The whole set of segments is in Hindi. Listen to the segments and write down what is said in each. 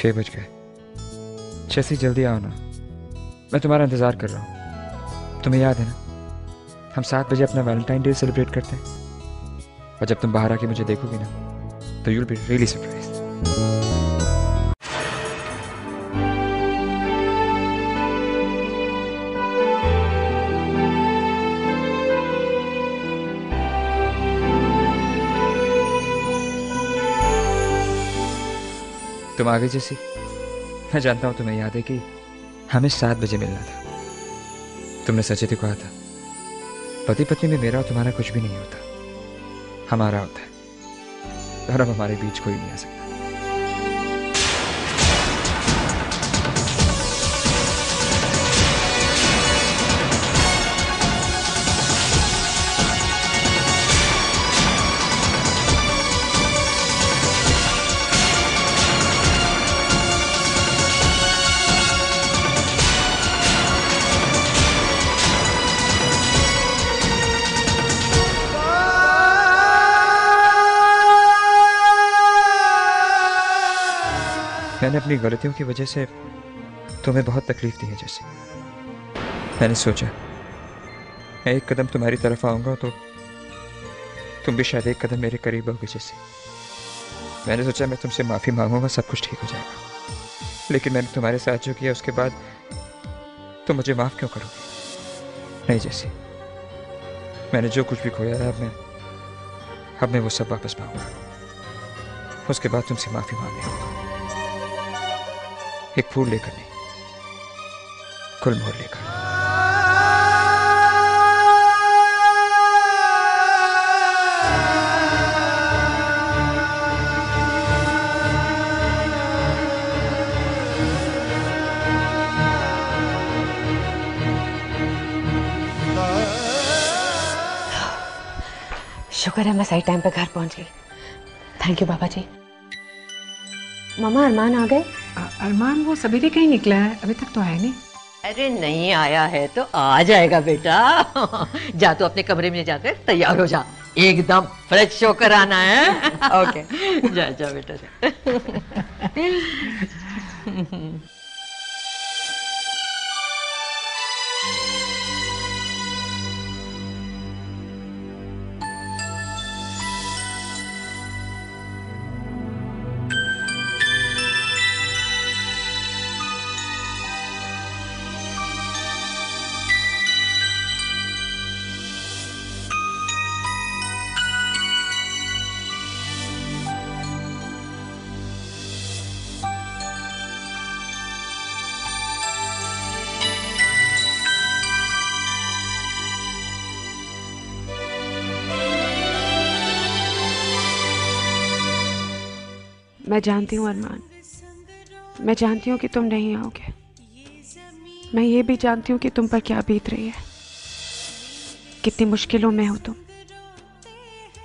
6 बज गए। जैसे जल्दी आओ ना, मैं तुम्हारा इंतज़ार कर रहा हूँ। तुम्हें याद है ना, हम 7 बजे अपना वैलेंटाइन डे सेलिब्रेट करते हैं। और जब तुम बाहर आके मुझे देखोगी ना, तो you will be really surprised. तुम आ गई जैसी। मैं जानता हूँ तुम्हें याद है कि हमें 7 बजे मिलना था। तुमने सच ही कहा था, पति पत्नी में मेरा और तुम्हारा कुछ भी नहीं होता, हमारा होता है। और अब हमारे बीच कोई नहीं आ सकता। मैंने अपनी गलतियों की वजह से तुम्हें बहुत तकलीफ दी है जैसे। मैंने सोचा मैं एक कदम तुम्हारी तरफ आऊंगा तो तुम भी शायद एक कदम मेरे करीब होगे जैसे। मैंने सोचा मैं तुमसे माफी मांगूंगा, सब कुछ ठीक हो जाएगा। लेकिन मैंने तुम्हारे साथ जो किया उसके बाद तुम मुझे माफ क्यों करोगे? नहीं जैसे, मैंने जो कुछ भी खोया है अब मैं वो सब वापस पाऊंगा। उसके बाद तुमसे माफी मांगूंगा, एक फूल लेकर नहीं, गुलमोहर लेकर। शुक्र है मैं सही टाइम पे घर पहुंच गई। थैंक यू बाबा जी। मामा अरमान आ गए? अरमान वो सवेरे कहीं निकला है, अभी तक तो आया नहीं। अरे नहीं आया है तो आ जाएगा बेटा। जा तो अपने कमरे में जाकर तैयार हो जा, एकदम फ्रेश होकर आना है। ओके जा जा बेटा जा। मैं जानती हूँ अरमान, मैं जानती हूँ कि तुम नहीं आओगे। मैं ये भी जानती हूँ कि तुम पर क्या बीत रही है, कितनी मुश्किलों में हो तुम।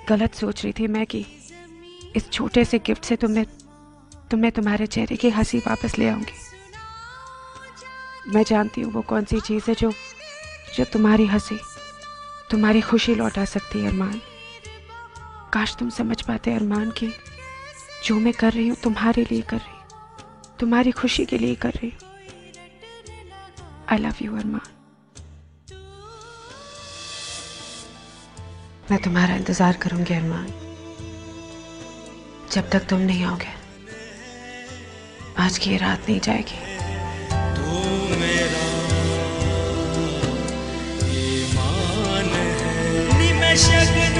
गलत सोच रही थी मैं कि इस छोटे से गिफ्ट से तुम्हें तुम्हारे चेहरे की हंसी वापस ले आऊंगी। मैं जानती हूँ वो कौन सी चीज़ है जो तुम्हारी हंसी, तुम्हारी खुशी लौटा सकती है अरमान। काश तुम समझ पाते अरमान कि जो मैं कर रही हूँ तुम्हारे लिए कर रही हूँ, तुम्हारी खुशी के लिए कर रही हूँ। आई लव यू अरमान। मैं तुम्हारा इंतजार करूंगी अरमान, जब तक तुम नहीं आओगे आज की ये रात नहीं जाएगी। तू मेरा ईमान है, नी मैं शगन